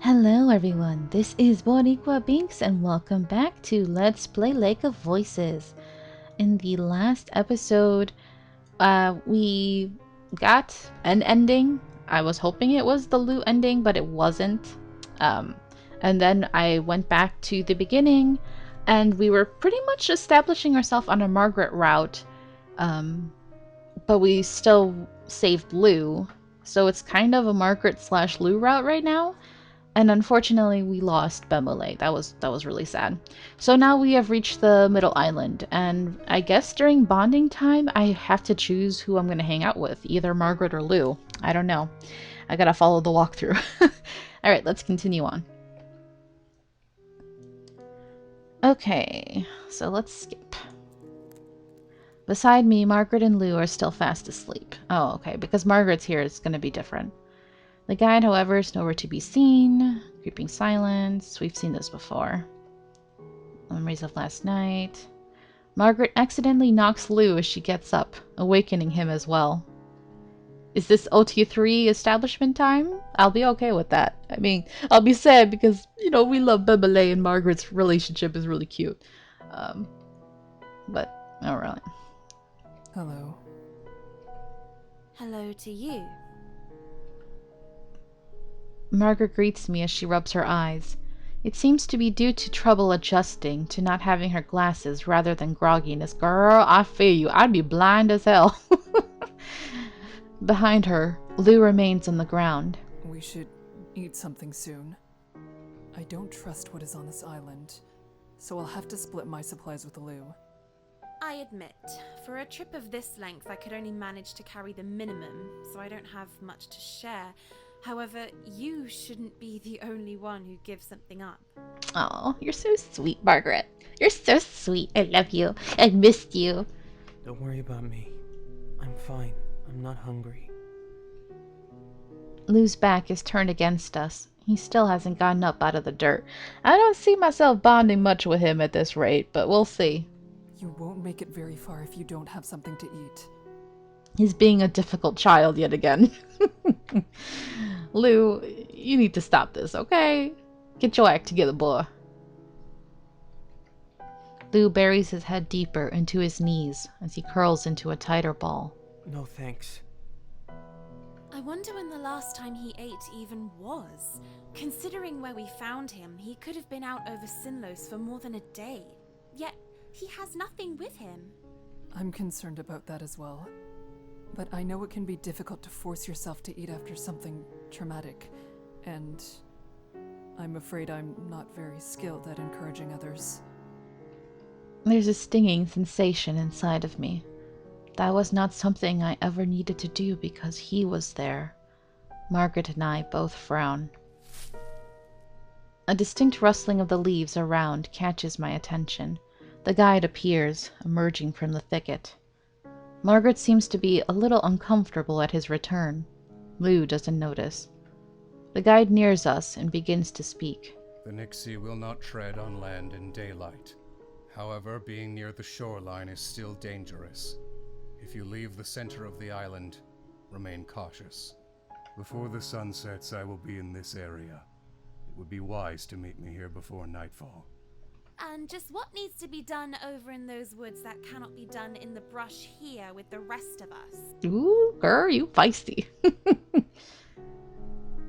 Hello everyone, this is Boricua Binks and welcome back to Let's Play Lake of Voices. In the last episode, we got an ending. I was hoping it was the Lou ending, but it wasn't. And then I went back to the beginning and we were pretty much establishing ourselves on a Margret route. But we still saved Lou, so it's kind of a Margret slash Lou route right now. And unfortunately, we lost Bemole. That was really sad. So now we have reached the middle island, and I guess during bonding time, I have to choose who I'm going to hang out with, either Margret or Lou. I don't know. I gotta follow the walkthrough. All right, let's continue on. Okay, so let's skip. Beside me, Margret and Lou are still fast asleep. Oh, okay, because Margret's here, it's going to be different. The guide, however, is nowhere to be seen. Creeping silence. We've seen this before. Memories of last night. Margret accidentally knocks Lou as she gets up, awakening him as well. Is this OT3 establishment time? I'll be okay with that. I mean, I'll be sad because, we love Bebele and Margaret's relationship is really cute. But, alright. Hello. Hello to you. Margret greets me as she rubs her eyes. It seems to be due to trouble adjusting to not having her glasses rather than grogginess. Girl, I feel you. I'd be blind as hell. Behind her, Lou remains on the ground. We should eat something soon. I don't trust what is on this island, so I'll have to split my supplies with Lou. I admit, for a trip of this length, I could only manage to carry the minimum, so I don't have much to share. However, you shouldn't be the only one who gives something up. Oh, you're so sweet, Margret. You're so sweet. I love you. I missed you. Don't worry about me. I'm fine. I'm not hungry. Lou's back is turned against us. He still hasn't gotten up out of the dirt. I don't see myself bonding much with him at this rate, but we'll see. You won't make it very far if you don't have something to eat. He's being a difficult child yet again. Lou, you need to stop this, okay? Get your act together, boy. Lou buries his head deeper into his knees as he curls into a tighter ball. No thanks. I wonder when the last time he ate even was. Considering where we found him, he could have been out over Sinlos for more than a day. Yet, he has nothing with him. I'm concerned about that as well. But I know it can be difficult to force yourself to eat after something traumatic, and I'm afraid I'm not very skilled at encouraging others. There's a stinging sensation inside of me. That was not something I ever needed to do because he was there. Margret and I both frown. A distinct rustling of the leaves around catches my attention. The guide appears, emerging from the thicket. Margret seems to be a little uncomfortable at his return. Lou doesn't notice. The guide nears us and begins to speak. The Nixie will not tread on land in daylight. However, being near the shoreline is still dangerous. If you leave the center of the island, remain cautious. Before the sun sets, I will be in this area. It would be wise to meet me here before nightfall. And just what needs to be done over in those woods that cannot be done in the brush here with the rest of us? Ooh, girl, you feisty.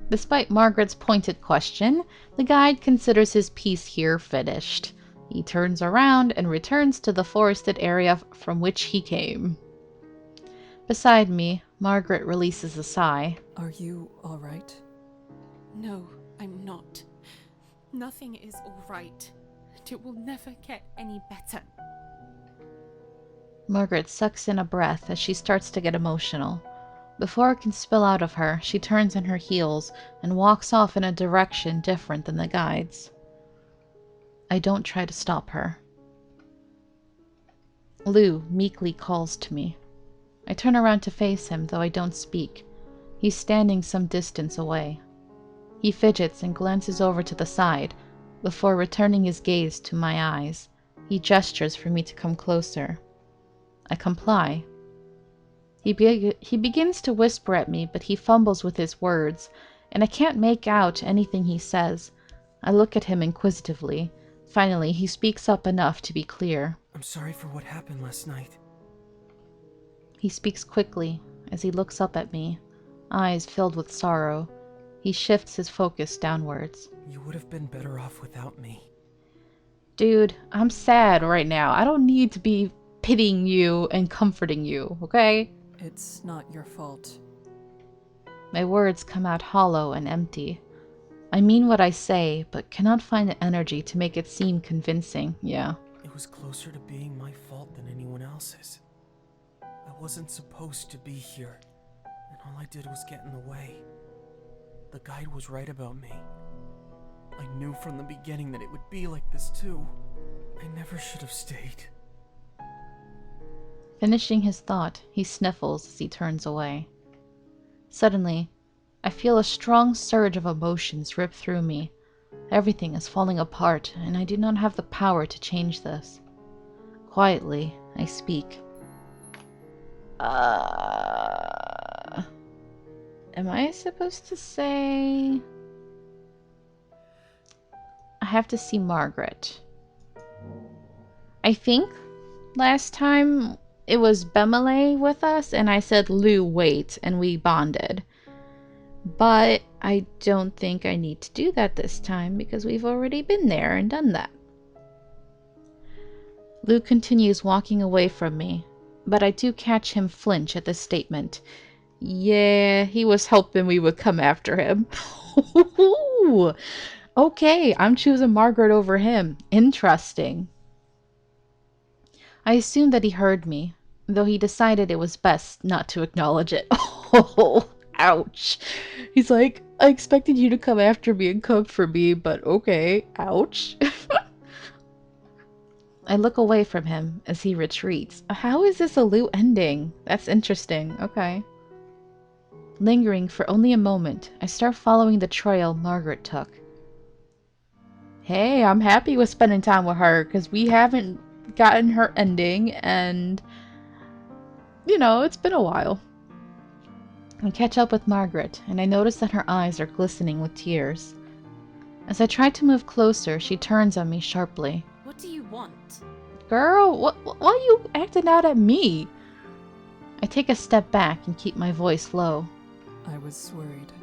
Despite Margaret's pointed question, the guide considers his piece here finished. He turns around and returns to the forested area from which he came. Beside me, Margret releases a sigh. Are you all right? No, I'm not. Nothing is all right. It will never get any better. Margret sucks in a breath as she starts to get emotional. Before it can spill out of her, she turns on her heels and walks off in a direction different than the guide's. I don't try to stop her. Lou meekly calls to me. I turn around to face him, though I don't speak. He's standing some distance away. He fidgets and glances over to the side. Before returning his gaze to my eyes, he gestures for me to come closer. I comply. He begins to whisper at me, but he fumbles with his words, and I can't make out anything he says. I look at him inquisitively. Finally, he speaks up enough to be clear. I'm sorry for what happened last night. He speaks quickly as he looks up at me, eyes filled with sorrow. He shifts his focus downwards. You would have been better off without me. Dude, I'm sad right now. I don't need to be pitying you and comforting you, okay? It's not your fault. My words come out hollow and empty. I mean what I say, but cannot find the energy to make it seem convincing, yeah. It was closer to being my fault than anyone else's. I wasn't supposed to be here, and all I did was get in the way. The guide was right about me. I knew from the beginning that it would be like this too. I never should have stayed. Finishing his thought, he sniffles as he turns away. Suddenly, I feel a strong surge of emotions rip through me. Everything is falling apart, and I do not have the power to change this. Quietly, I speak. Am I supposed to say... I have to see Margret. I think last time it was Bemele with us, and I said, Lou, wait, and we bonded. But I don't think I need to do that this time, because we've already been there and done that. Lou continues walking away from me, but I do catch him flinch at this statement. Yeah, he was hoping we would come after him. Okay, I'm choosing Margret over him. Interesting. I assumed that he heard me, though he decided it was best not to acknowledge it. Oh, ouch. He's like, I expected you to come after me and cook for me, but okay, ouch. I look away from him as he retreats. How is this a Lou ending? That's interesting. Okay. Lingering for only a moment, I start following the trail Margret took. Hey, I'm happy with spending time with her, because we haven't gotten her ending, and, you know, it's been a while. I catch up with Margret, and I notice that her eyes are glistening with tears. As I try to move closer, she turns on me sharply. What do you want? Girl, why are you acting out at me? I take a step back and keep my voice low. I was worried.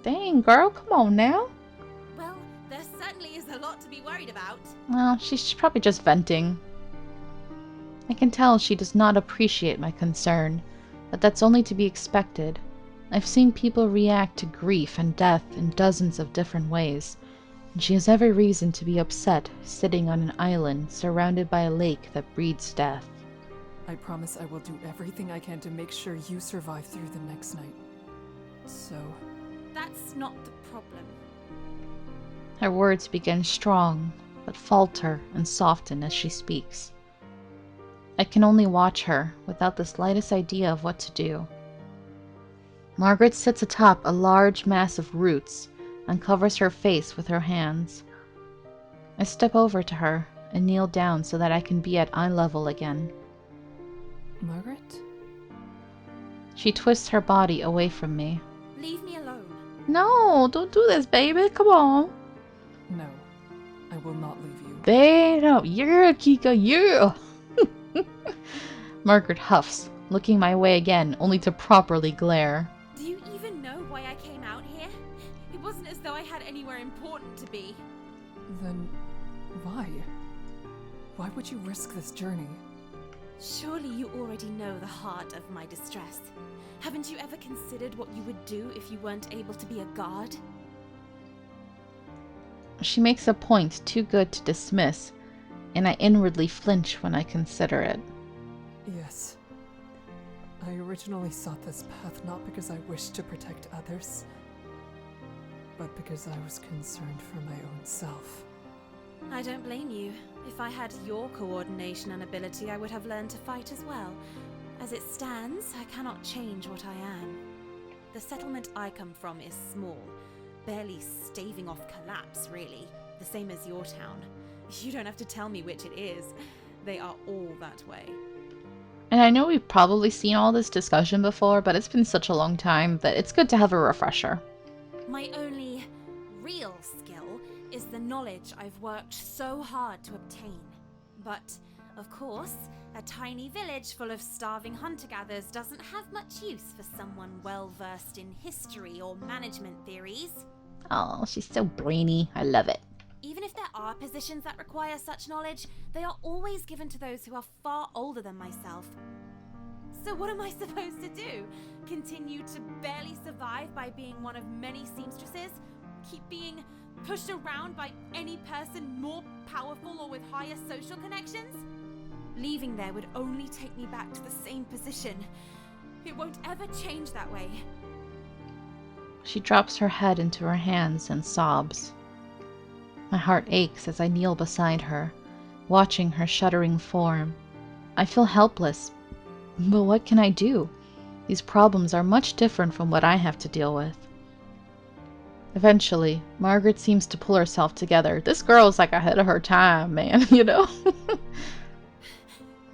Dang, girl, come on now. Well, there certainly is a lot to be worried about. Well, she's probably just venting. I can tell she does not appreciate my concern, but that's only to be expected. I've seen people react to grief and death in dozens of different ways, and she has every reason to be upset sitting on an island surrounded by a lake that breeds death. I promise I will do everything I can to make sure you survive through the next night. So... That's not the problem. Her words begin strong, but falter and soften as she speaks. I can only watch her without the slightest idea of what to do. Margret sits atop a large mass of roots and covers her face with her hands. I step over to her and kneel down so that I can be at eye level again. Margret? She twists her body away from me. Leave me alone. No, don't do this, baby. Come on. No, I will not leave you. Damn, yeah, Kikka, yeah. Margret huffs, looking my way again, only to properly glare. Do you even know why I came out here? It wasn't as though I had anywhere important to be. Then why? Why would you risk this journey? Surely you already know the heart of my distress. Haven't you ever considered what you would do if you weren't able to be a guard? She makes a point too good to dismiss, and I inwardly flinch when I consider it. Yes. I originally sought this path not because I wished to protect others, but because I was concerned for my own self. I don't blame you. If I had your coordination and ability, I would have learned to fight as well. As it stands, I cannot change what I am. The settlement I come from is small, barely staving off collapse, really. The same as your town. You don't have to tell me which it is. They are all that way. And I know we've probably seen all this discussion before, but it's been such a long time that it's good to have a refresher. My only real skill is the knowledge I've worked so hard to obtain. But, of course, a tiny village full of starving hunter-gatherers doesn't have much use for someone well-versed in history or management theories. Oh, she's so brainy. I love it. Even if there are positions that require such knowledge, they are always given to those who are far older than myself. So what am I supposed to do? Continue to barely survive by being one of many seamstresses? Keep being pushed around by any person more powerful or with higher social connections? Leaving there would only take me back to the same position. It won't ever change that way. She drops her head into her hands and sobs. My heart aches as I kneel beside her, watching her shuddering form. I feel helpless, but what can I do? These problems are much different from what I have to deal with. Eventually, Margaret seems to pull herself together. This girl is like ahead of her time, man, you know?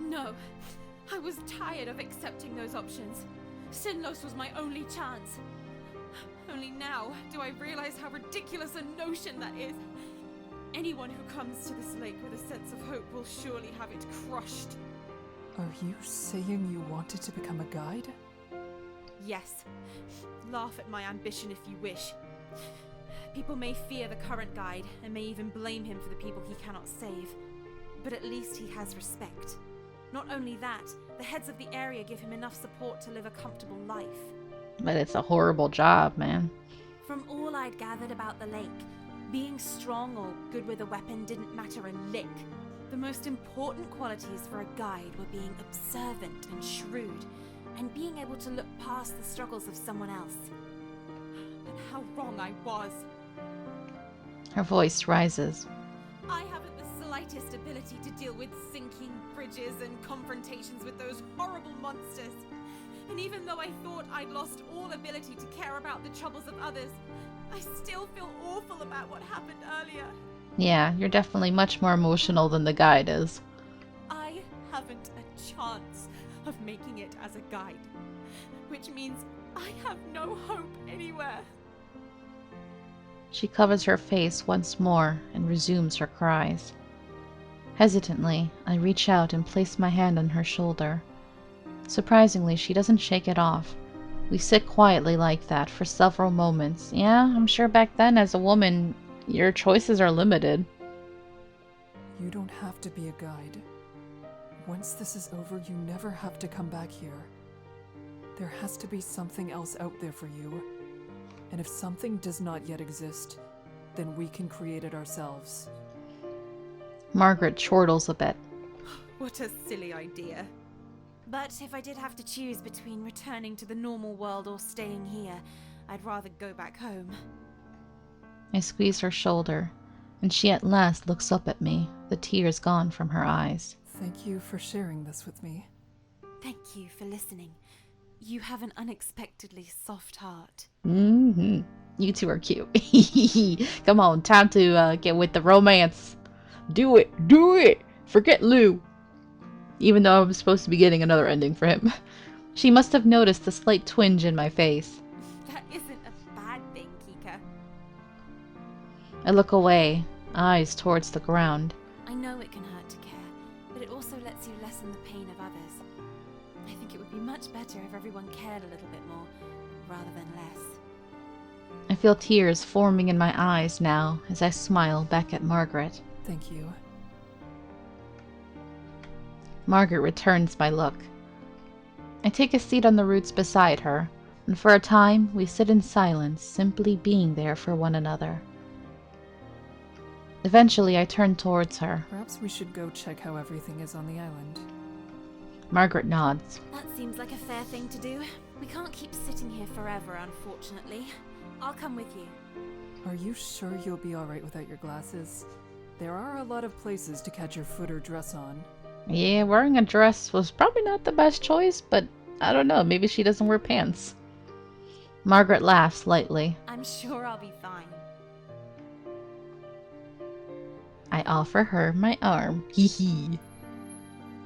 No, I was tired of accepting those options. Sinlos was my only chance. Only now do I realize how ridiculous a notion that is. Anyone who comes to this lake with a sense of hope will surely have it crushed. Are you saying you wanted to become a guide? Yes. Laugh at my ambition if you wish. People may fear the current guide and may even blame him for the people he cannot save. But at least he has respect. Not only that, the heads of the area give him enough support to live a comfortable life. But it's a horrible job, man. From all I'd gathered about the lake, being strong or good with a weapon didn't matter a lick. The most important qualities for a guide were being observant and shrewd, and being able to look past the struggles of someone else. And how wrong I was. Her voice rises. I haven't the slightest ability to deal with sinking bridges and confrontations with those horrible monsters. And even though I thought I'd lost all ability to care about the troubles of others, I still feel awful about what happened earlier. Yeah, you're definitely much more emotional than the guide is. I haven't a chance of making it as a guide, which means I have no hope anywhere. She covers her face once more and resumes her cries. Hesitantly, I reach out and place my hand on her shoulder. Surprisingly, she doesn't shake it off. We sit quietly like that for several moments. Yeah, I'm sure back then as a woman, your choices are limited. You don't have to be a guide. Once this is over, you never have to come back here. There has to be something else out there for you. And if something does not yet exist, then we can create it ourselves. Margaret chortles a bit. What a silly idea. But if I did have to choose between returning to the normal world or staying here, I'd rather go back home. I squeeze her shoulder, and she at last looks up at me, the tears gone from her eyes. Thank you for sharing this with me. Thank you for listening. You have an unexpectedly soft heart. Mm-hmm. You two are cute. Come on, time to get with the romance. Do it! Do it! Forget Lou! Even though I'm supposed to be getting another ending for him. She must have noticed the slight twinge in my face. That isn't a bad thing, Kikka. I look away, eyes towards the ground. I know it can hurt to care, but it also lets you lessen the pain of others. I think it would be much better if everyone cared a little bit more, rather than less. I feel tears forming in my eyes now as I smile back at Margaret. Thank you. Margaret returns my look. I take a seat on the roots beside her, and for a time we sit in silence, simply being there for one another. Eventually I turn towards her. Perhaps we should go check how everything is on the island. Margaret nods. That seems like a fair thing to do. We can't keep sitting here forever, unfortunately. I'll come with you. Are you sure you'll be alright without your glasses? There are a lot of places to catch your foot or dress on. Yeah, wearing a dress was probably not the best choice, but I don't know, maybe she doesn't wear pants. Margaret laughs lightly. I'm sure I'll be fine. I offer her my arm. Hee hee.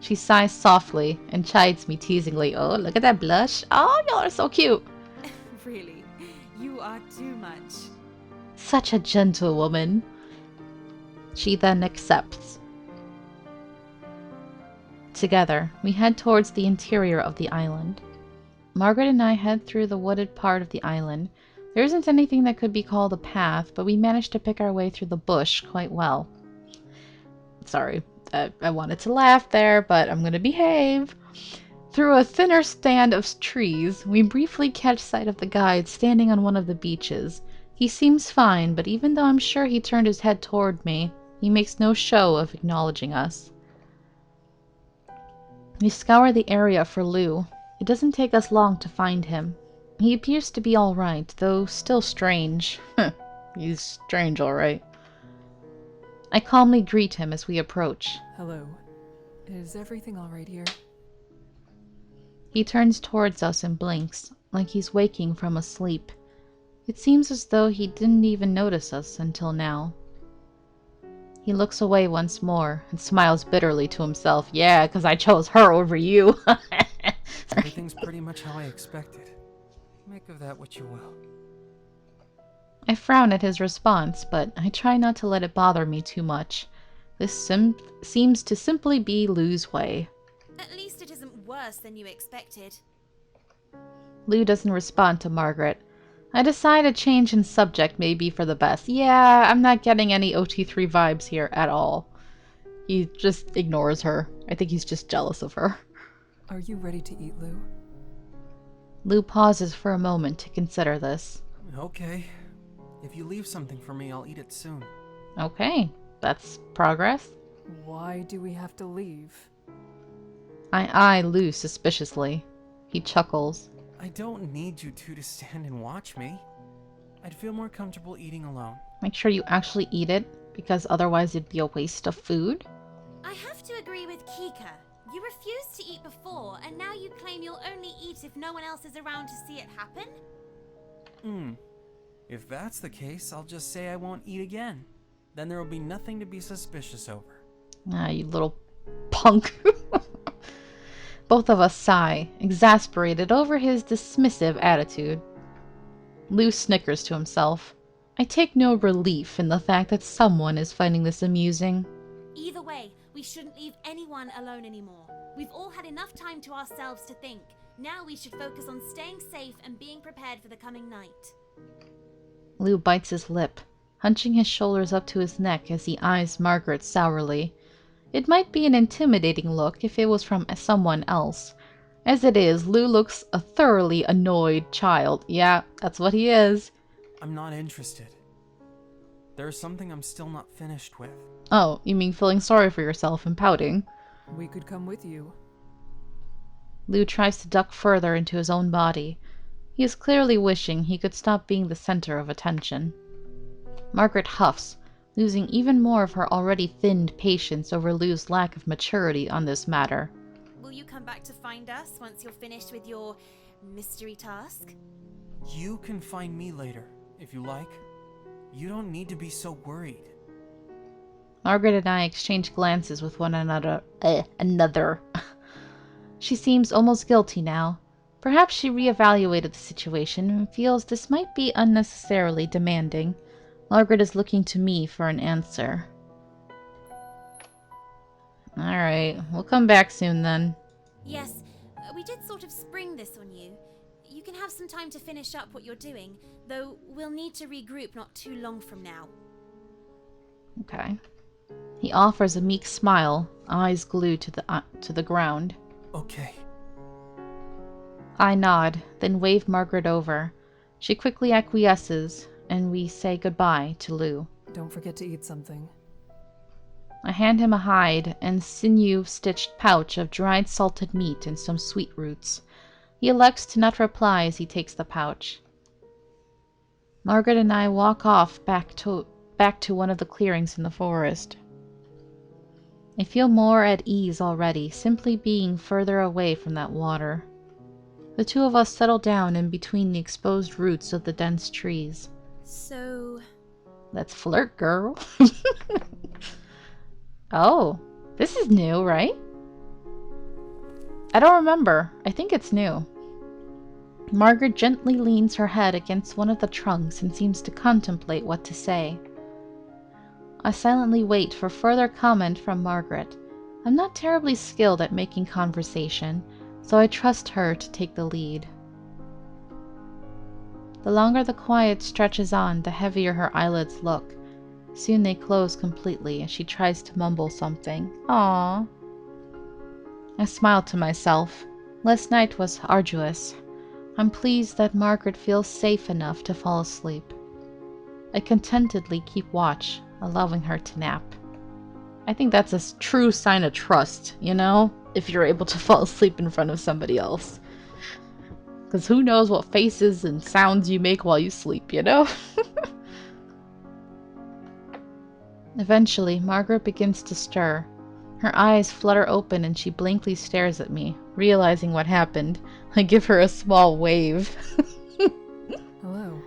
She sighs softly and chides me teasingly. Oh, look at that blush. Oh, y'all are so cute. Really? You are too much. Such a gentle woman. She then accepts. Together, we head towards the interior of the island. Margaret and I head through the wooded part of the island. There isn't anything that could be called a path, but we managed to pick our way through the bush quite well. Sorry, I wanted to laugh there, but I'm gonna behave. Through a thinner stand of trees, we briefly catch sight of the guide standing on one of the beaches. He seems fine, but even though I'm sure he turned his head toward me, he makes no show of acknowledging us. We scour the area for Lou. It doesn't take us long to find him. He appears to be alright, though still strange. He's strange, alright. I calmly greet him as we approach. Hello. Is everything alright here? He turns towards us and blinks, like he's waking from a sleep. It seems as though he didn't even notice us until now. He looks away once more and smiles bitterly to himself. Yeah, because I chose her over you. Everything's pretty much how I expected. Make of that what you will. I frown at his response, but I try not to let it bother me too much. This seems to simply be Lou's way. At least it isn't worse than you expected. Lou doesn't respond to Margaret. I decide a change in subject may be for the best. Yeah, I'm not getting any OT3 vibes here at all. He just ignores her. I think he's just jealous of her. Are you ready to eat, Lou? Lou pauses for a moment to consider this. Okay. If you leave something for me, I'll eat it soon. Okay, that's progress. Why do we have to leave? I eye Lou suspiciously. He chuckles. I don't need you two to stand and watch me. I'd feel more comfortable eating alone. Make sure you actually eat it, because otherwise it'd be a waste of food. I have to agree with Kikka. You refused to eat before, and now you claim you'll only eat if no one else is around to see it happen? If that's the case, I'll just say I won't eat again. Then there will be nothing to be suspicious over. Ah, you little punk. Both of us sigh, exasperated over his dismissive attitude. Lou snickers to himself. I take no relief in the fact that someone is finding this amusing. Either way, we shouldn't leave anyone alone anymore. We've all had enough time to ourselves to think. Now we should focus on staying safe and being prepared for the coming night. Lou bites his lip, hunching his shoulders up to his neck as he eyes Margaret sourly. It might be an intimidating look if it was from someone else. As it is, Lou looks a thoroughly annoyed child. Yeah, that's what he is. I'm not interested. There's something I'm still not finished with. Oh, you mean feeling sorry for yourself and pouting? We could come with you. Lou tries to duck further into his own body. He is clearly wishing he could stop being the center of attention. Margaret huffs, losing even more of her already thinned patience over Lou's lack of maturity on this matter. Will you come back to find us once you're finished with your mystery task? You can find me later, if you like. You don't need to be so worried. Margaret and I exchange glances with one another. She seems almost guilty now. Perhaps she reevaluated the situation and feels this might be unnecessarily demanding. Margaret is looking to me for an answer. Alright, we'll come back soon then. Yes, we did sort of spring this on you. You can have some time to finish up what you're doing, though we'll need to regroup not too long from now. Okay. He offers a meek smile, eyes glued to the ground. Okay. I nod, then wave Margaret over. She quickly acquiesces, and we say goodbye to Lou. Don't forget to eat something. I hand him a hide and sinew-stitched pouch of dried salted meat and some sweet roots. He elects to not reply as he takes the pouch. Margaret and I walk off back to one of the clearings in the forest. I feel more at ease already, simply being further away from that water. The two of us settle down in between the exposed roots of the dense trees. So... Let's flirt, girl. Oh, this is new, right? I don't remember. I think it's new. Margaret gently leans her head against one of the trunks and seems to contemplate what to say. I silently wait for further comment from Margaret. I'm not terribly skilled at making conversation, so I trust her to take the lead. The longer the quiet stretches on, the heavier her eyelids look. Soon they close completely as she tries to mumble something. Aww. I smile to myself. Last night was arduous. I'm pleased that Margaret feels safe enough to fall asleep. I contentedly keep watch, allowing her to nap. I think that's a true sign of trust, you know? If you're able to fall asleep in front of somebody else. Because who knows what faces and sounds you make while you sleep, you know? Eventually, Margaret begins to stir. Her eyes flutter open and she blankly stares at me, realizing what happened. I give her a small wave. Hello.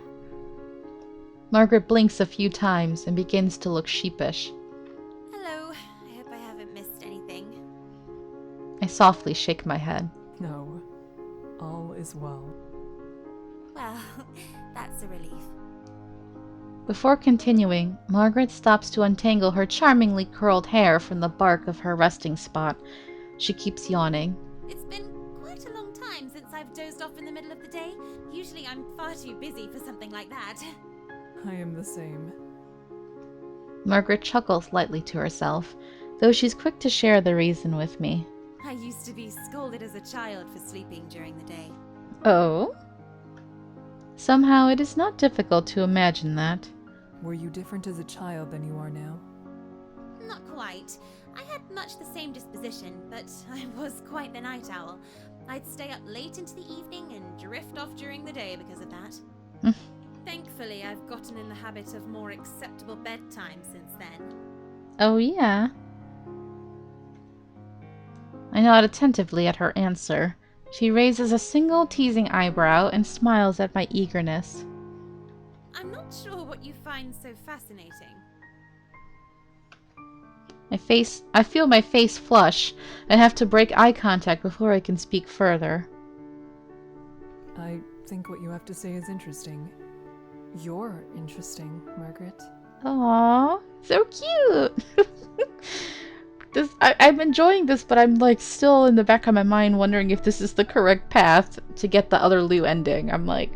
Margaret blinks a few times and begins to look sheepish. Hello. I hope I haven't missed anything. I softly shake my head. No. All is well. Well, that's a relief. Before continuing, Margaret stops to untangle her charmingly curled hair from the bark of her resting spot. She keeps yawning. It's been quite a long time since I've dozed off in the middle of the day. Usually I'm far too busy for something like that. I am the same. Margaret chuckles lightly to herself, though she's quick to share the reason with me. I used to be scolded as a child for sleeping during the day. Oh? Somehow it is not difficult to imagine that. Were you different as a child than you are now? Not quite. I had much the same disposition, but I was quite the night owl. I'd stay up late into the evening and drift off during the day because of that. Thankfully, I've gotten in the habit of more acceptable bedtime since then. Oh, yeah? I nod attentively at her answer. She raises a single teasing eyebrow and smiles at my eagerness. I'm not sure what you find so fascinating. I feel my face flush and have to break eye contact before I can speak further. I think what you have to say is interesting. You're interesting, Margaret. Aww, so cute! I'm enjoying this, but I'm like still in the back of my mind wondering if this is the correct path to get the other Lou ending. I'm like,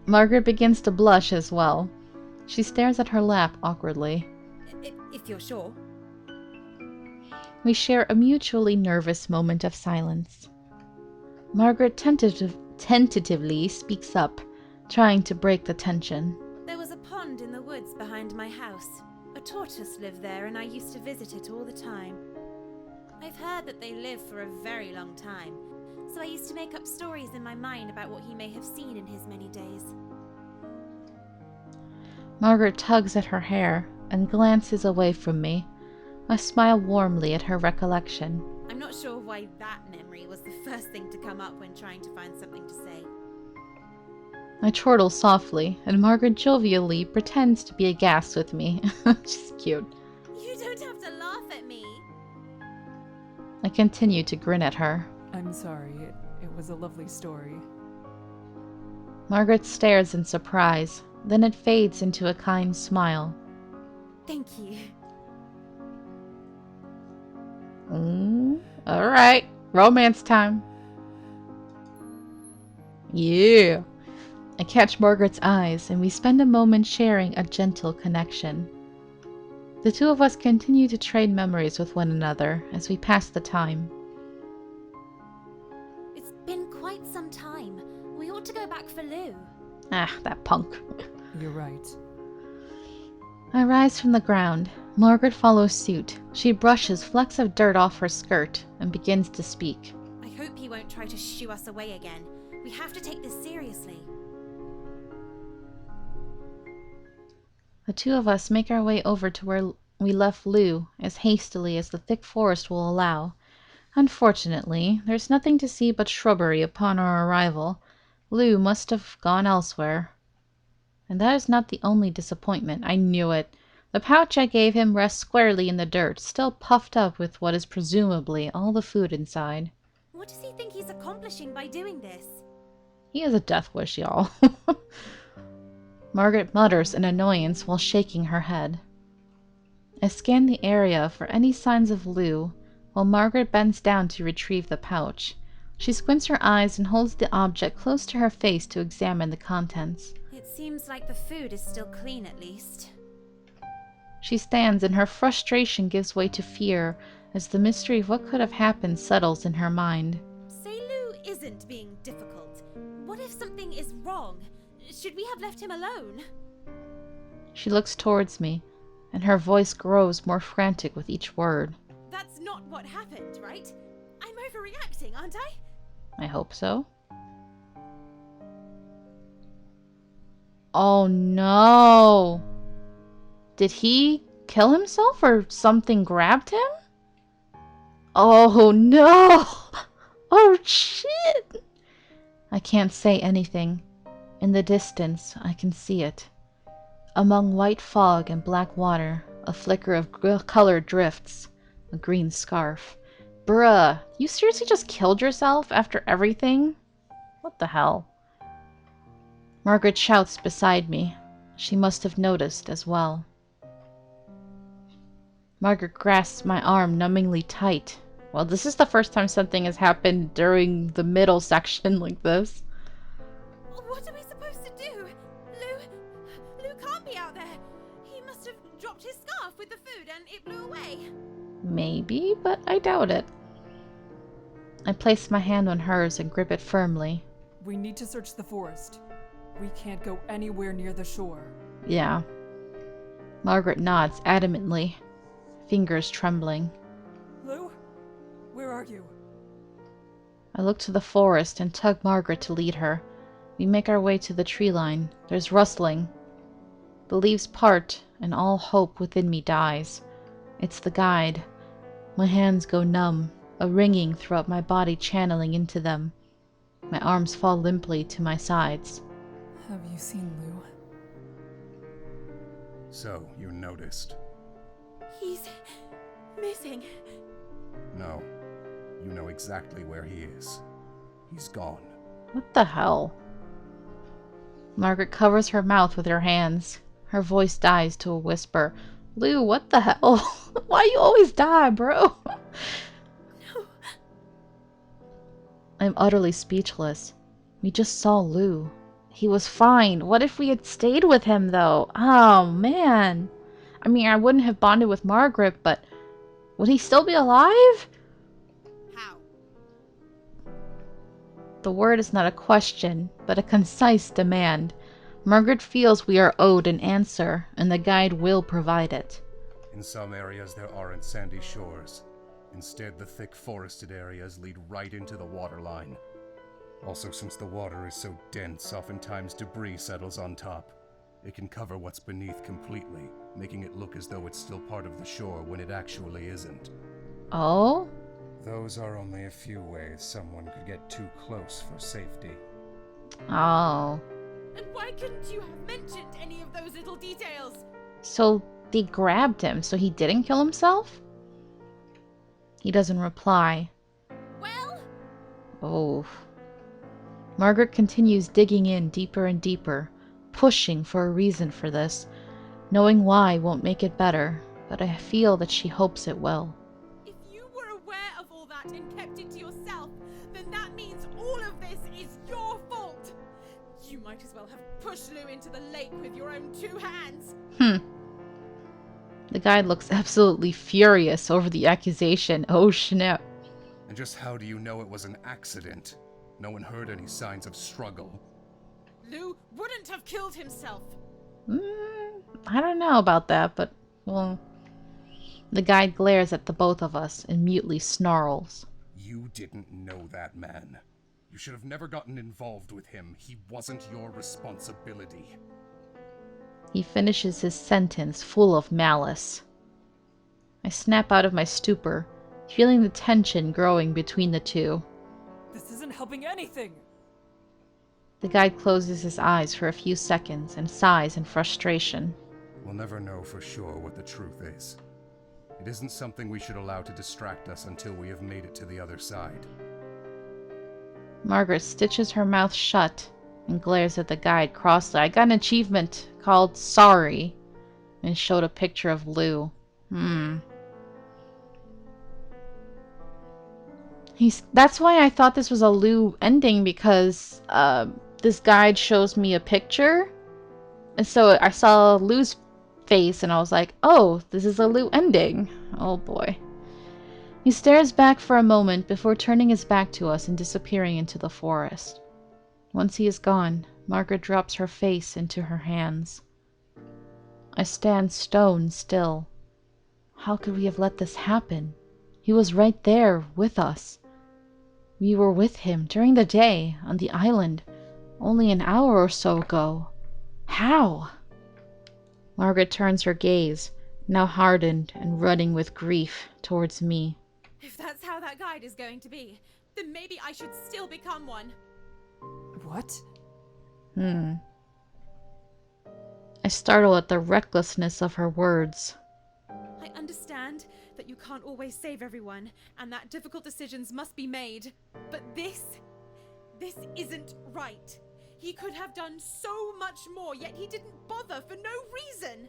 Margaret begins to blush as well. She stares at her lap awkwardly. If you're sure. We share a mutually nervous moment of silence. Margaret tentatively speaks up, trying to break the tension. There was a pond in the woods behind my house. A tortoise lived there and I used to visit it all the time. I've heard that they live for a very long time, so I used to make up stories in my mind about what he may have seen in his many days. Margaret tugs at her hair and glances away from me. I smile warmly at her recollection. I'm not sure why that memory was the first thing to come up when trying to find something to say. I chortle softly, and Margaret jovially pretends to be aghast with me. She's cute. You don't have to laugh at me. I continue to grin at her. I'm sorry, it was a lovely story. Margaret stares in surprise, then it fades into a kind smile. Thank you. Alright, romance time. Yeah. I catch Margaret's eyes, and we spend a moment sharing a gentle connection. The two of us continue to trade memories with one another as we pass the time. It's been quite some time. We ought to go back for Lou. Ah, that punk. You're right. I rise from the ground. Margaret follows suit. She brushes flecks of dirt off her skirt and begins to speak. I hope he won't try to shoo us away again. We have to take this seriously. The two of us make our way over to where we left Lou as hastily as the thick forest will allow. Unfortunately, there's nothing to see but shrubbery upon our arrival. Lou must have gone elsewhere. And that is not the only disappointment. I knew it. The pouch I gave him rests squarely in the dirt, still puffed up with what is presumably all the food inside. What does he think he's accomplishing by doing this? He has a death wish, y'all. Margaret mutters in annoyance while shaking her head. I scan the area for any signs of Lou, while Margaret bends down to retrieve the pouch. She squints her eyes and holds the object close to her face to examine the contents. It seems like the food is still clean at least. She stands and her frustration gives way to fear as the mystery of what could have happened settles in her mind. Say Lou isn't being difficult. What if something is wrong? Should we have left him alone? She looks towards me, and her voice grows more frantic with each word. That's not what happened, right? I'm overreacting, aren't I? I hope so. Oh no! Did he kill himself or something grabbed him? Oh no! Oh shit! I can't say anything. In the distance, I can see it. Among white fog and black water, a flicker of color drifts. A green scarf. Bruh, you seriously just killed yourself after everything? What the hell? Margaret shouts beside me. She must have noticed as well. Margaret grasps my arm numbingly tight. Well, this is the first time something has happened during the middle section like this. What are we supposed to do? Lou can't be out there. He must have dropped his scarf with the food and it blew away. Maybe, but I doubt it. I place my hand on hers and grip it firmly. We need to search the forest. We can't go anywhere near the shore. Yeah. Margaret nods adamantly, fingers trembling. Lou? Where are you? I look to the forest and tug Margaret to lead her. We make our way to the tree line. There's rustling. The leaves part, and all hope within me dies. It's the guide. My hands go numb, a ringing throughout my body channeling into them. My arms fall limply to my sides. Have you seen Lou? So, you noticed? He's missing. No. You know exactly where he is. He's gone. What the hell? Margaret covers her mouth with her hands. Her voice dies to a whisper. Lou, what the hell? Why you always die, bro? No. I'm utterly speechless. We just saw Lou. He was fine. What if we had stayed with him, though? Oh, man. I mean, I wouldn't have bonded with Margaret, but would he still be alive? How? The word is not a question, but a concise demand. Margaret feels we are owed an answer, and the guide will provide it. In some areas there aren't sandy shores. Instead, the thick forested areas lead right into the waterline. Also, since the water is so dense, oftentimes debris settles on top. It can cover what's beneath completely, making it look as though it's still part of the shore when it actually isn't. Oh? Those are only a few ways someone could get too close for safety. Oh. And why couldn't you have mentioned any of those little details? So they grabbed him, so he didn't kill himself? He doesn't reply. Well? Oh. Margaret continues digging in deeper and deeper, pushing for a reason for this. Knowing why won't make it better, but I feel that she hopes it will. If you were aware of all that and kept it to yourself, then that means all of this is your fault. You might as well have pushed Lou into the lake with your own two hands. The guide looks absolutely furious over the accusation. Oh snap. And just how do you know it was an accident? No one heard any signs of struggle. Lou wouldn't have killed himself. I don't know about that, but, well... The guide glares at the both of us and mutely snarls. You didn't know that man. You should have never gotten involved with him. He wasn't your responsibility. He finishes his sentence full of malice. I snap out of my stupor, feeling the tension growing between the two. This isn't helping anything! The guide closes his eyes for a few seconds and sighs in frustration. We'll never know for sure what the truth is. It isn't something we should allow to distract us until we have made it to the other side. Margaret stitches her mouth shut and glares at the guide crossly. I got an achievement called Sorry and showed a picture of Lou. That's why I thought this was a Lou ending, because this guide shows me a picture. And so I saw Lou's face and I was like, oh, this is a Lou ending. Oh boy. He stares back for a moment before turning his back to us and disappearing into the forest. Once he is gone, Margaret drops her face into her hands. I stand stone still. How could we have let this happen? He was right there with us. We were with him during the day on the island only an hour or so ago. How? Margaret turns her gaze, now hardened and running with grief, towards me. If that's how that guide is going to be, then maybe I should still become one. What? I startle at the recklessness of her words. I understand that you can't always save everyone, and that difficult decisions must be made. But this isn't right. He could have done so much more, yet he didn't bother for no reason.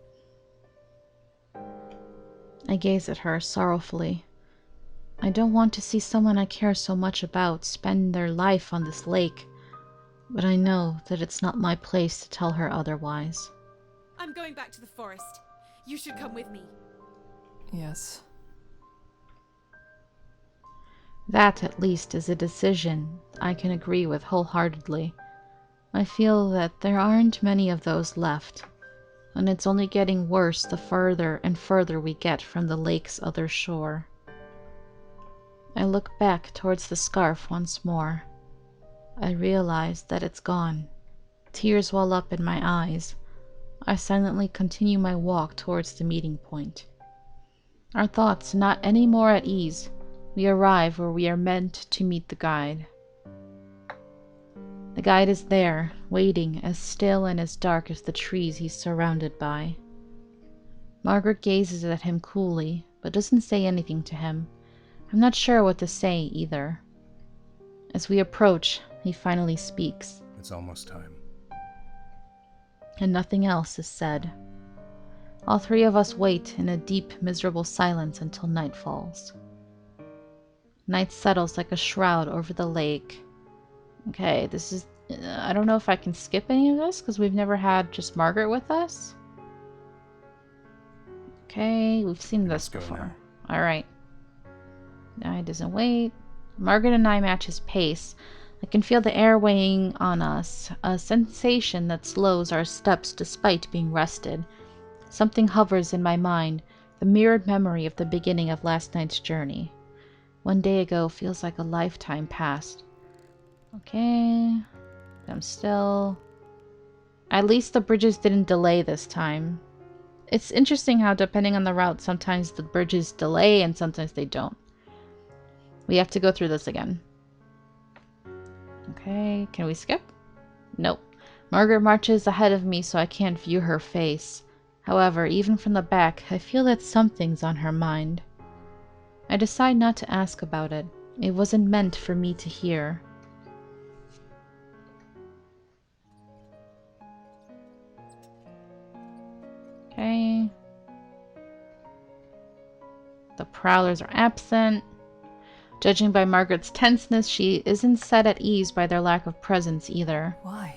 I gaze at her sorrowfully. I don't want to see someone I care so much about spend their life on this lake, but I know that it's not my place to tell her otherwise. I'm going back to the forest. You should come with me. Yes. That, at least, is a decision I can agree with wholeheartedly. I feel that there aren't many of those left, and it's only getting worse the further and further we get from the lake's other shore. I look back towards the scarf once more. I realize that it's gone. Tears well up in my eyes. I silently continue my walk towards the meeting point. Our thoughts not any more at ease, we arrive where we are meant to meet the guide. The guide is there, waiting, as still and as dark as the trees he's surrounded by. Margaret gazes at him coolly, but doesn't say anything to him. I'm not sure what to say either. As we approach, he finally speaks. It's almost time. And nothing else is said. All three of us wait in a deep, miserable silence until night falls. Night settles like a shroud over the lake. Okay, this is... I don't know if I can skip any of this, because we've never had just Margaret with us. Okay, we've seen this before. Alright. Now he doesn't wait. Margaret and I match his pace. I can feel the air weighing on us, a sensation that slows our steps despite being rested. Something hovers in my mind, the mirrored memory of the beginning of last night's journey. 1 day ago feels like a lifetime passed. Okay, I'm still... At least the bridges didn't delay this time. It's interesting how, depending on the route, sometimes the bridges delay and sometimes they don't. We have to go through this again. Okay, can we skip? Nope. Margaret marches ahead of me so I can't view her face. However, even from the back, I feel that something's on her mind. I decide not to ask about it. It wasn't meant for me to hear. Okay. The prowlers are absent. Judging by Margaret's tenseness, she isn't set at ease by their lack of presence either. Why?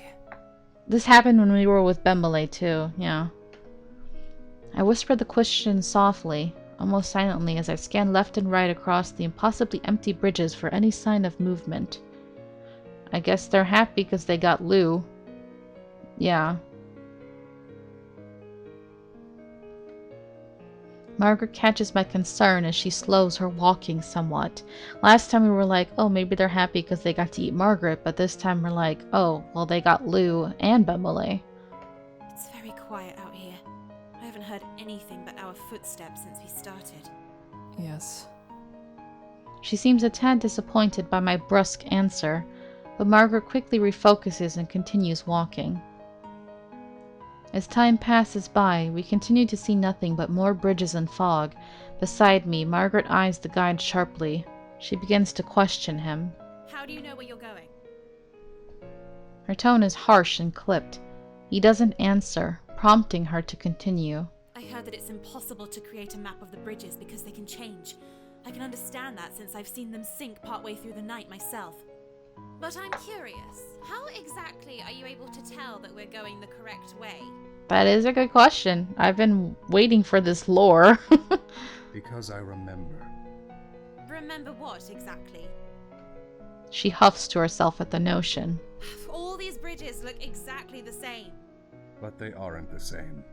This happened when we were with Bembele too, yeah. I whisper the question softly, almost silently, as I scan left and right across the impossibly empty bridges for any sign of movement. I guess they're happy because they got Lou. Yeah. Margaret catches my concern as she slows her walking somewhat. Last time we were like, oh, maybe they're happy because they got to eat Margaret, but this time we're like, oh, well, they got Lou and Bembele. It's very quiet out here. I haven't heard anything but our footsteps since we started. Yes. She seems a tad disappointed by my brusque answer, but Margaret quickly refocuses and continues walking. As time passes by, we continue to see nothing but more bridges and fog. Beside me, Margaret eyes the guide sharply. She begins to question him. How do you know where you're going? Her tone is harsh and clipped. He doesn't answer, prompting her to continue. I heard that it's impossible to create a map of the bridges because they can change. I can understand that since I've seen them sink partway through the night myself. But I'm curious, how exactly are you able to tell that we're going the correct way? That is a good question. I've been waiting for this lore. Because I remember. Remember what exactly? She huffs to herself at the notion. All these bridges look exactly the same. But they aren't the same.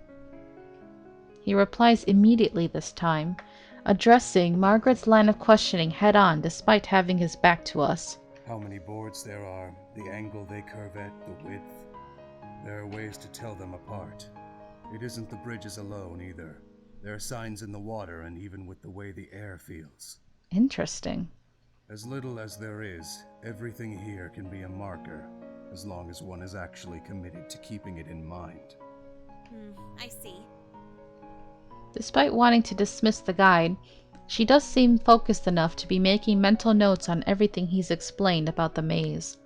He replies immediately this time, addressing Margaret's line of questioning head-on despite having his back to us. How many boards there are, the angle they curve at, the width. There are ways to tell them apart. It isn't the bridges alone either. There are signs in the water and even with the way the air feels. Interesting. As little as there is, everything here can be a marker, as long as one is actually committed to keeping it in mind. I see. Despite wanting to dismiss the guide, she does seem focused enough to be making mental notes on everything he's explained about the maze.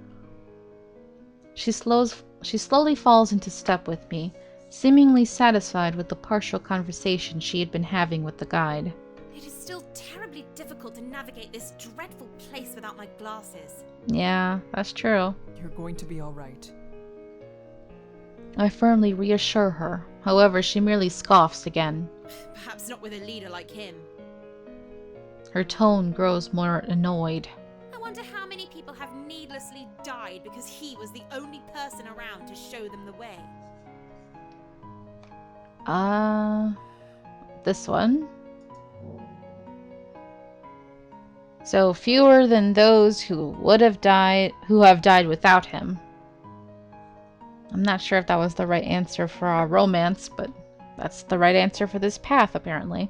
She slowly falls into step with me, seemingly satisfied with the partial conversation she had been having with the guide. It is still terribly difficult to navigate this dreadful place without my glasses. Yeah, that's true. You're going to be all right. I firmly reassure her. However, she merely scoffs again. Perhaps not with a leader like him. Her tone grows more annoyed. I wonder how many people have needlessly died because he was the only person around to show them the way. This one? So fewer than those who have died without him. I'm not sure if that was the right answer for our romance, but that's the right answer for this path, apparently.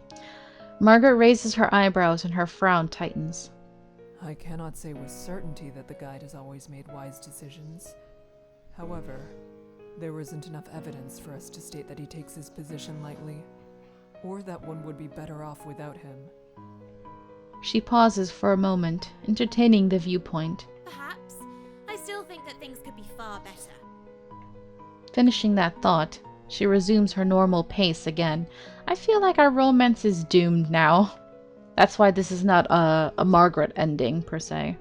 Margaret raises her eyebrows and her frown tightens. I cannot say with certainty that the guide has always made wise decisions. However, there isn't enough evidence for us to state that he takes his position lightly, or that one would be better off without him. She pauses for a moment, entertaining the viewpoint. Perhaps. I still think that things could be far better. Finishing that thought, she resumes her normal pace again. I feel like our romance is doomed now. That's why this is not a Margret ending, per se.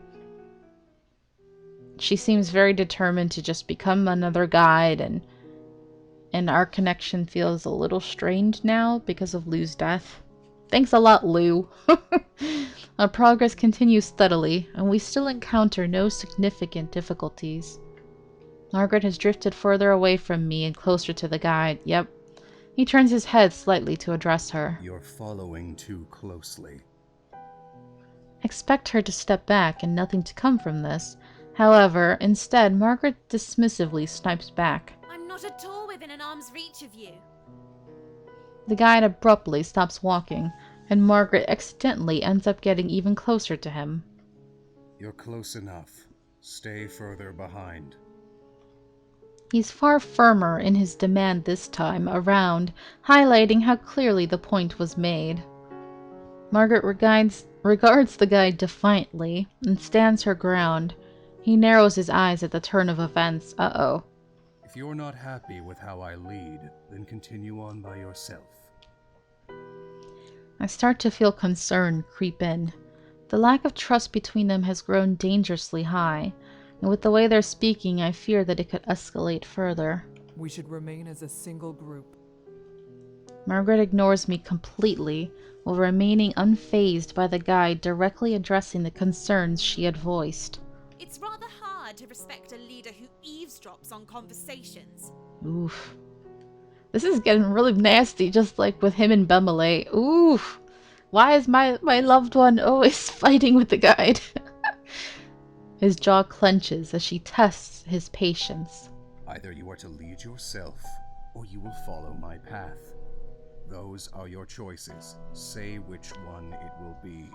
She seems very determined to just become another guide, and our connection feels a little strained now because of Lou's death. Thanks a lot, Lou. Our progress continues steadily, and we still encounter no significant difficulties. Margret has drifted further away from me and closer to the guide. Yep. He turns his head slightly to address her. You're following too closely. Expect her to step back and nothing to come from this. However, instead, Margret dismissively snipes back. I'm not at all within an arm's reach of you. The guide abruptly stops walking, and Margret accidentally ends up getting even closer to him. You're close enough. Stay further behind. He's far firmer in his demand this time around, highlighting how clearly the point was made. Margret regards the guide defiantly and stands her ground. He narrows his eyes at the turn of events. Uh-oh. If you're not happy with how I lead, then continue on by yourself. I start to feel concern creep in. The lack of trust between them has grown dangerously high, and with the way they're speaking, I fear that it could escalate further. We should remain as a single group. Margret ignores me completely, while remaining unfazed by the guide directly addressing the concerns she had voiced. It's rather hard to respect a leader who eavesdrops on conversations. Oof. This is getting really nasty, just like with him and Bemele. Oof. Why is my loved one always fighting with the guide? His jaw clenches as she tests his patience. Either you are to lead yourself, or you will follow my path. Those are your choices. Say which one it will be.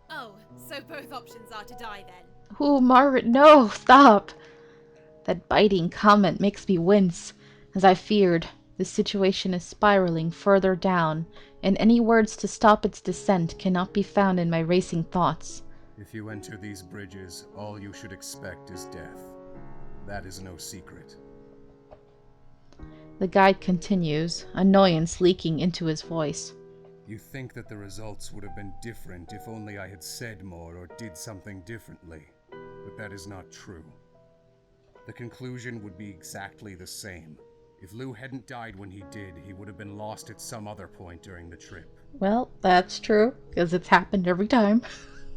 Oh, so both options are to die then. Ooh, Margaret, no, stop! That biting comment makes me wince. As I feared, this situation is spiraling further down, and any words to stop its descent cannot be found in my racing thoughts. If you enter these bridges, all you should expect is death. That is no secret. The guide continues, annoyance leaking into his voice. You think that the results would have been different if only I had said more or did something differently, but that is not true. The conclusion would be exactly the same. If Lou hadn't died when he did, he would have been lost at some other point during the trip. Well, that's true, because it's happened every time.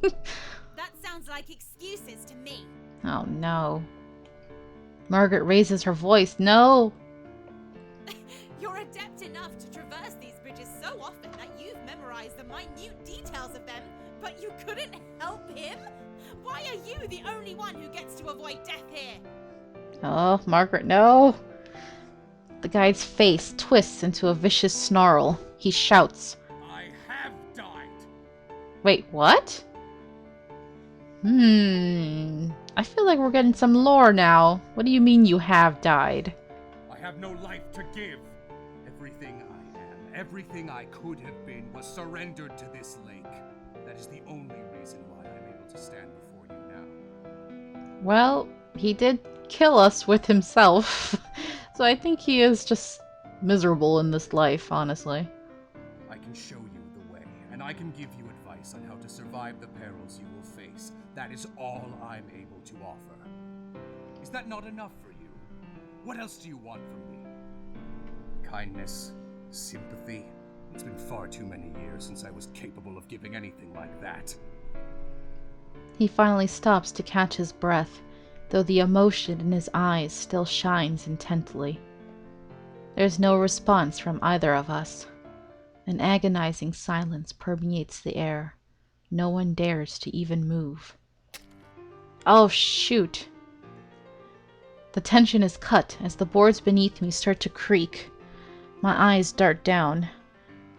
That sounds like excuses to me. Oh no. Margaret raises her voice. No! You're adept enough to traverse these bridges so often that you've memorized the minute details of them, but you couldn't help him? Why are you the only one who gets to avoid death here? Oh, Margaret, no! The guide's face twists into a vicious snarl. He shouts. I have died! Wait, what? I feel like we're getting some lore now. What do you mean you have died? I have no life to give. Everything I am, everything I could have been, was surrendered to this lake. That is the only reason why I'm able to stand before you now. Well, he did kill us with himself. So I think he is just miserable in this life, honestly. I can show you the way, and I can give you advice on how to survive the perils you will face. That is all I'm able to offer. Is that not enough for you? What else do you want from me? Kindness? Sympathy? It's been far too many years since I was capable of giving anything like that. He finally stops to catch his breath, though the emotion in his eyes still shines intently. There's no response from either of us. An agonizing silence permeates the air. No one dares to even move. Oh, shoot! The tension is cut as the boards beneath me start to creak. My eyes dart down.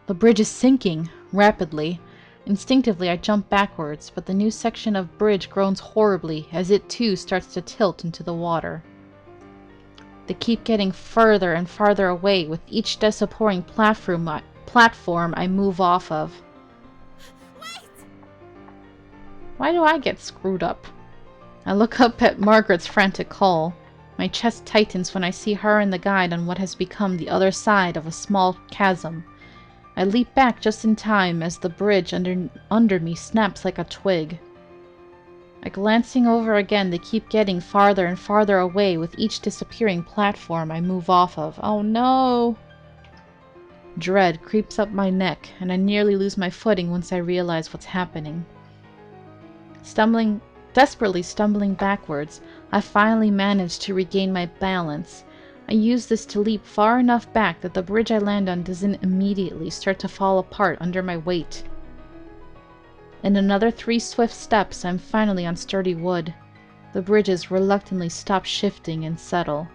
The bridge is sinking, rapidly. Instinctively, I jump backwards, but the new section of bridge groans horribly as it too starts to tilt into the water. They keep getting further and farther away with each disappointing platform I move off of. Wait! Why do I get screwed up? I look up at Margaret's frantic call. My chest tightens when I see her and the guide on what has become the other side of a small chasm. I leap back just in time as the bridge under me snaps like a twig. Glancing over again, they keep getting farther and farther away with each disappearing platform I move off of. Oh no! Dread creeps up my neck, and I nearly lose my footing once I realize what's happening. Desperately stumbling backwards, I finally manage to regain my balance. I use this to leap far enough back that the bridge I land on doesn't immediately start to fall apart under my weight. In another 3 swift steps, I'm finally on sturdy wood. The bridges reluctantly stop shifting and settle.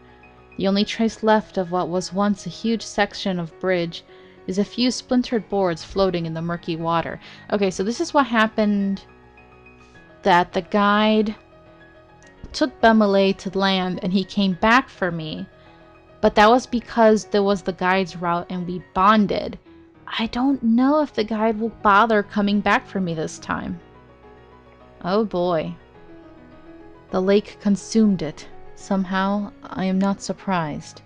The only trace left of what was once a huge section of bridge is a few splintered boards floating in the murky water. Okay, so this is what happened, that the guide took Bemele to land and he came back for me. But that was because there was the guide's route and we bonded. I don't know if the guide will bother coming back for me this time. Oh boy. The lake consumed it. Somehow, I am not surprised.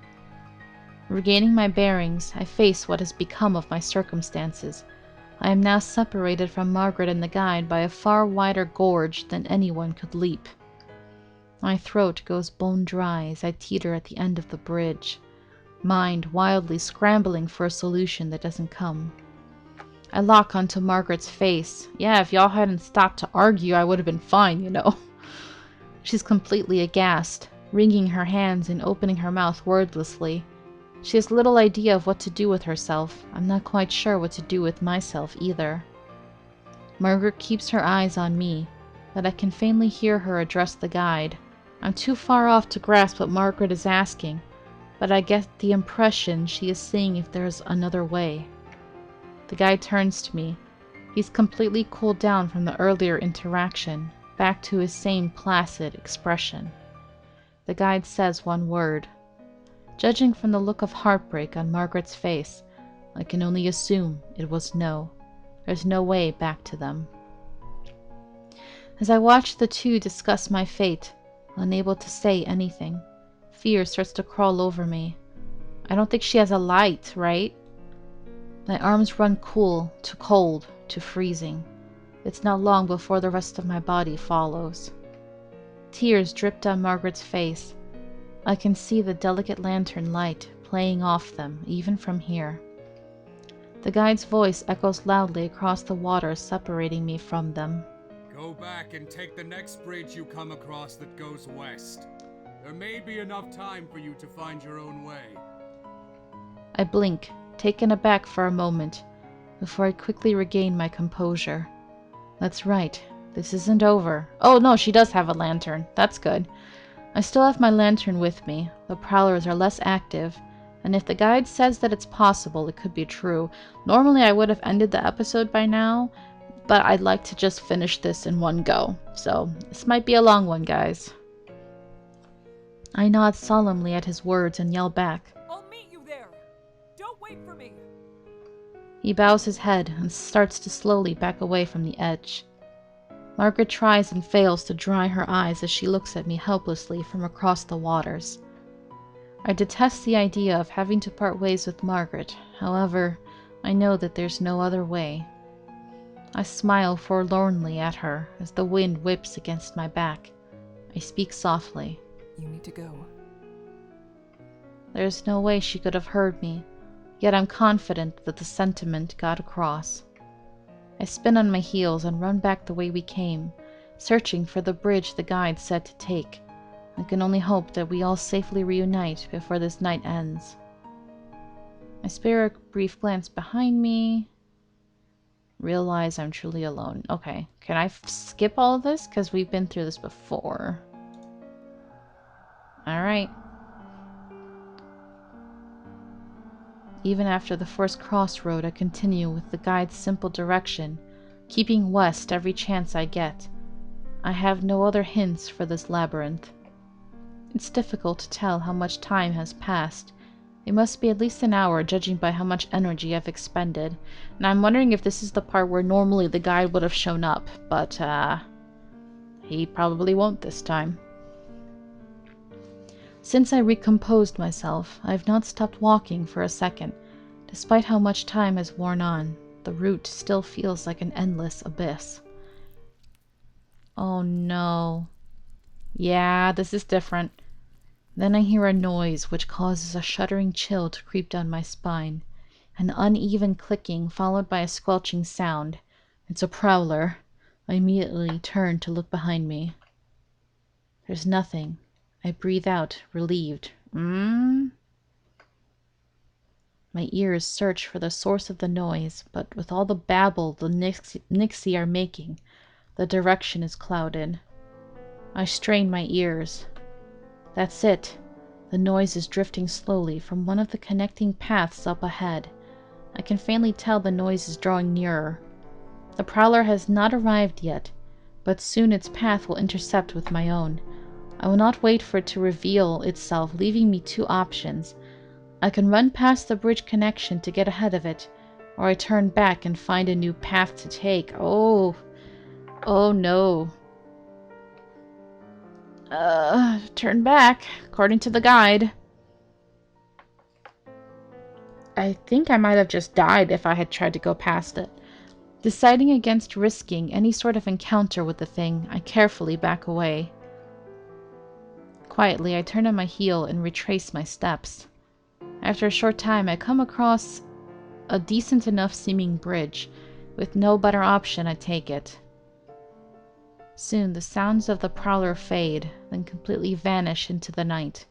Regaining my bearings, I face what has become of my circumstances. I am now separated from Margret and the guide by a far wider gorge than anyone could leap. My throat goes bone dry as I teeter at the end of the bridge, mind wildly scrambling for a solution that doesn't come. I lock onto Margaret's face. Yeah, if y'all hadn't stopped to argue, I would have been fine, you know. She's completely aghast, wringing her hands and opening her mouth wordlessly. She has little idea of what to do with herself. I'm not quite sure what to do with myself either. Margaret keeps her eyes on me, but I can faintly hear her address the guide. I'm too far off to grasp what Margret is asking, but I get the impression she is seeing if there's another way. The guide turns to me. He's completely cooled down from the earlier interaction, back to his same placid expression. The guide says one word. Judging from the look of heartbreak on Margaret's face, I can only assume it was no. There's no way back to them. As I watch the two discuss my fate, unable to say anything. Fear starts to crawl over me. I don't think she has a light, right? My arms run cool to cold to freezing. It's not long before the rest of my body follows. Tears drip down Margaret's face. I can see the delicate lantern light playing off them, even from here. The guide's voice echoes loudly across the water, separating me from them. Go back and take the next bridge you come across that goes west. There may be enough time for you to find your own way. I blink, taken aback for a moment, before I quickly regain my composure. That's right, this isn't over. Oh no, she does have a lantern. That's good. I still have my lantern with me. The prowlers are less active, and if the guide says that it's possible, it could be true. Normally I would have ended the episode by now, but I'd like to just finish this in one go. So, this might be a long one, guys. I nod solemnly at his words and yell back. I'll meet you there. Don't wait for me. He bows his head and starts to slowly back away from the edge. Margaret tries and fails to dry her eyes as she looks at me helplessly from across the waters. I detest the idea of having to part ways with Margaret. However, I know that there's no other way. I smile forlornly at her as the wind whips against my back. I speak softly. You need to go. There's no way she could have heard me, yet I'm confident that the sentiment got across. I spin on my heels and run back the way we came, searching for the bridge the guide said to take. I can only hope that we all safely reunite before this night ends. I spare a brief glance behind me. Realize I'm truly alone. Okay, can I skip all of this? Because we've been through this before. Alright. Even after the first crossroad, I continue with the guide's simple direction, keeping west every chance I get. I have no other hints for this labyrinth. It's difficult to tell how much time has passed. It must be at least an hour, judging by how much energy I've expended. And I'm wondering if this is the part where normally the guide would have shown up, but he probably won't this time. Since I recomposed myself, I have not stopped walking for a second. Despite how much time has worn on, the route still feels like an endless abyss. Oh no. Yeah, this is different. Then I hear a noise which causes a shuddering chill to creep down my spine. An uneven clicking followed by a squelching sound. It's a prowler. I immediately turn to look behind me. There's nothing. I breathe out, relieved. My ears search for the source of the noise, but with all the babble the Nixie are making, the direction is clouded. I strain my ears. That's it. The noise is drifting slowly from one of the connecting paths up ahead. I can faintly tell the noise is drawing nearer. The prowler has not arrived yet, but soon its path will intercept with my own. I will not wait for it to reveal itself, leaving me two options. I can run past the bridge connection to get ahead of it, or I turn back and find a new path to take. Oh no. Turn back, according to the guide. I think I might have just died if I had tried to go past it. Deciding against risking any sort of encounter with the thing, I carefully back away. Quietly, I turn on my heel and retrace my steps. After a short time, I come across a decent enough seeming bridge. With no better option, I take it. Soon, the sounds of the prowler fade, then completely vanish into the night.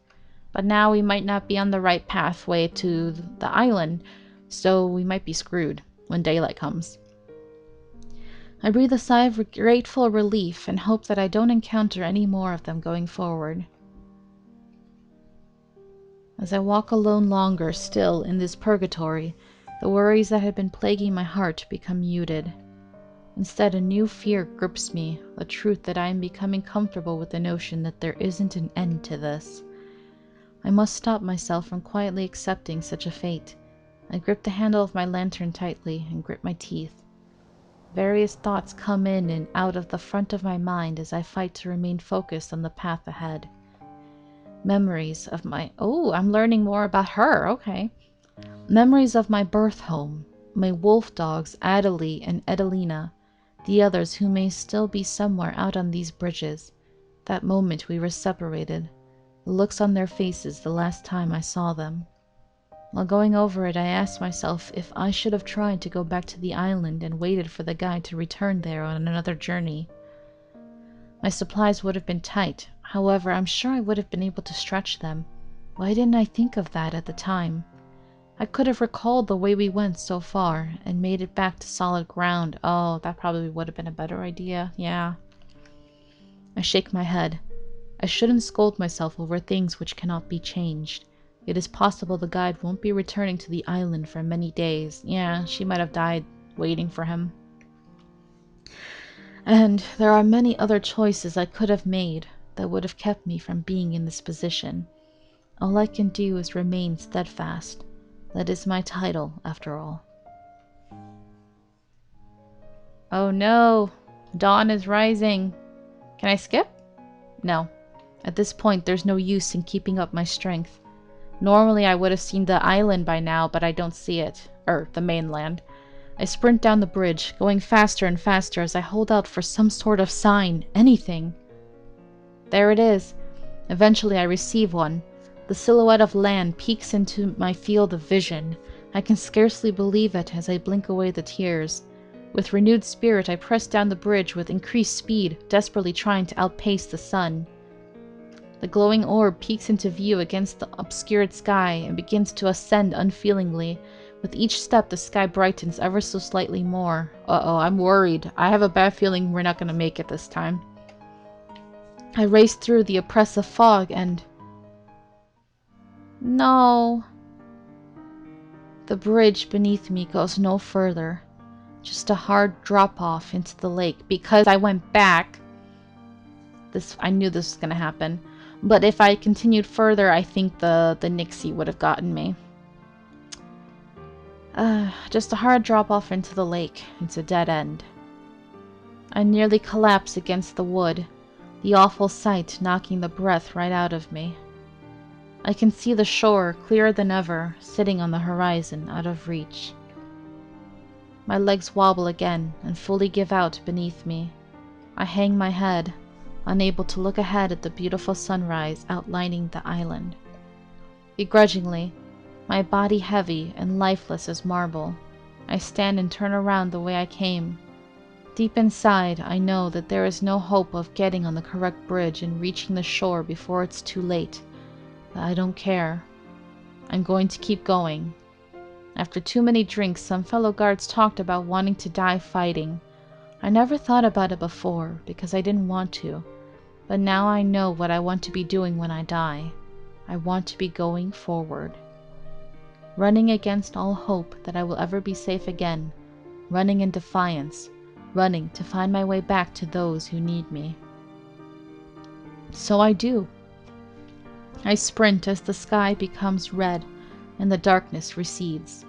But now we might not be on the right pathway to the island, so we might be screwed when daylight comes. I breathe a sigh of grateful relief and hope that I don't encounter any more of them going forward. As I walk alone longer still in this purgatory, the worries that had been plaguing my heart become muted. Instead, a new fear grips me, the truth that I am becoming comfortable with the notion that there isn't an end to this. I must stop myself from quietly accepting such a fate. I grip the handle of my lantern tightly and grit my teeth. Various thoughts come in and out of the front of my mind as I fight to remain focused on the path ahead. Memories of my... Oh, I'm learning more about her, okay. Memories of my birth home, my wolf dogs Adelie and Edelina, the others who may still be somewhere out on these bridges. That moment we were separated, the looks on their faces the last time I saw them. While going over it, I asked myself if I should have tried to go back to the island and waited for the guide to return there on another journey. My supplies would have been tight, however, I'm sure I would have been able to stretch them. Why didn't I think of that at the time? I could have recalled the way we went so far and made it back to solid ground. Oh, that probably would have been a better idea, yeah. I shake my head. I shouldn't scold myself over things which cannot be changed. It is possible the guide won't be returning to the island for many days. Yeah, she might have died waiting for him. And there are many other choices I could have made that would have kept me from being in this position. All I can do is remain steadfast. That is my title, after all. Oh no! Dawn is rising. Can I skip? No. At this point, there's no use in keeping up my strength. Normally, I would have seen the island by now, but I don't see it. The mainland. I sprint down the bridge, going faster and faster as I hold out for some sort of sign, anything. There it is. Eventually, I receive one. The silhouette of land peeks into my field of vision. I can scarcely believe it as I blink away the tears. With renewed spirit, I press down the bridge with increased speed, desperately trying to outpace the sun. The glowing orb peeks into view against the obscured sky and begins to ascend unfeelingly. With each step, the sky brightens ever so slightly more. Uh-oh, I'm worried. I have a bad feeling we're not going to make it this time. I race through the oppressive fog and... No. The bridge beneath me goes no further. Just a hard drop-off into the lake. Because I went back... I knew this was going to happen. But if I continued further, I think the Nixie would have gotten me. Just a hard drop-off into the lake. It's a dead end. I nearly collapse against the wood, the awful sight knocking the breath right out of me. I can see the shore, clearer than ever, sitting on the horizon, out of reach. My legs wobble again and fully give out beneath me. I hang my head, unable to look ahead at the beautiful sunrise outlining the island. Begrudgingly, my body heavy and lifeless as marble, I stand and turn around the way I came. Deep inside, I know that there is no hope of getting on the correct bridge and reaching the shore before it's too late. But I don't care. I'm going to keep going. After too many drinks, some fellow guards talked about wanting to die fighting. I never thought about it before, because I didn't want to. But now I know what I want to be doing when I die. I want to be going forward. Running against all hope that I will ever be safe again. Running in defiance. Running to find my way back to those who need me. So I do. I sprint as the sky becomes red and the darkness recedes.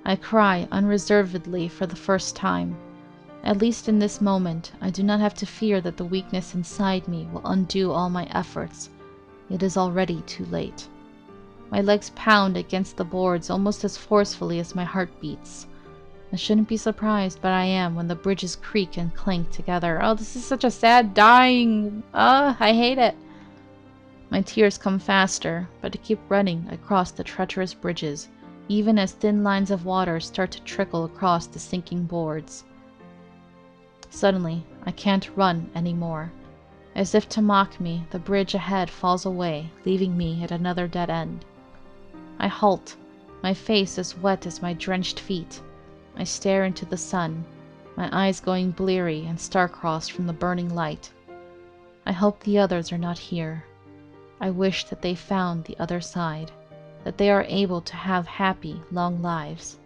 I cry unreservedly for the first time. At least in this moment, I do not have to fear that the weakness inside me will undo all my efforts. It is already too late. My legs pound against the boards almost as forcefully as my heart beats. I shouldn't be surprised, but I am when the bridges creak and clank together. Oh, this is such a sad dying. I hate it. My tears come faster, but I keep running across the treacherous bridges, even as thin lines of water start to trickle across the sinking boards. Suddenly, I can't run anymore. As if to mock me, the bridge ahead falls away, leaving me at another dead end. I halt, my face as wet as my drenched feet. I stare into the sun, my eyes going bleary and star-crossed from the burning light. I hope the others are not here. I wish that they found the other side, that they are able to have happy, long lives.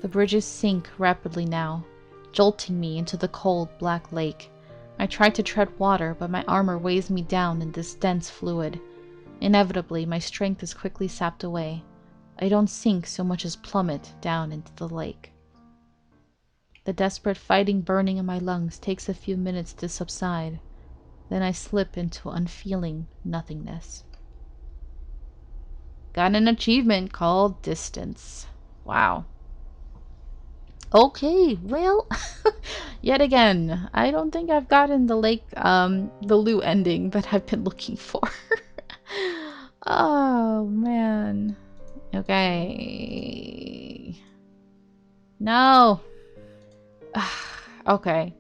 The bridges sink rapidly now, jolting me into the cold, black lake. I try to tread water, but my armor weighs me down in this dense fluid. Inevitably, my strength is quickly sapped away. I don't sink so much as plummet down into the lake. The desperate fighting burning in my lungs takes a few minutes to subside. Then I slip into unfeeling nothingness. Got an achievement called Distance. Wow. Okay, well, yet again, I don't think I've gotten the the Lou ending that I've been looking for. Oh, man. Okay. No. Okay.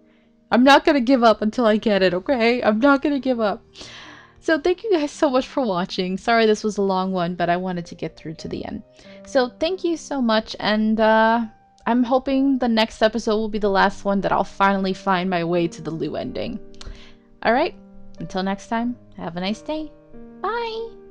I'm not gonna give up until I get it, okay? I'm not gonna give up. So thank you guys so much for watching. Sorry this was a long one, but I wanted to get through to the end. So thank you so much, and I'm hoping the next episode will be the last one that I'll finally find my way to the Lou ending. Alright, until next time, have a nice day. Bye!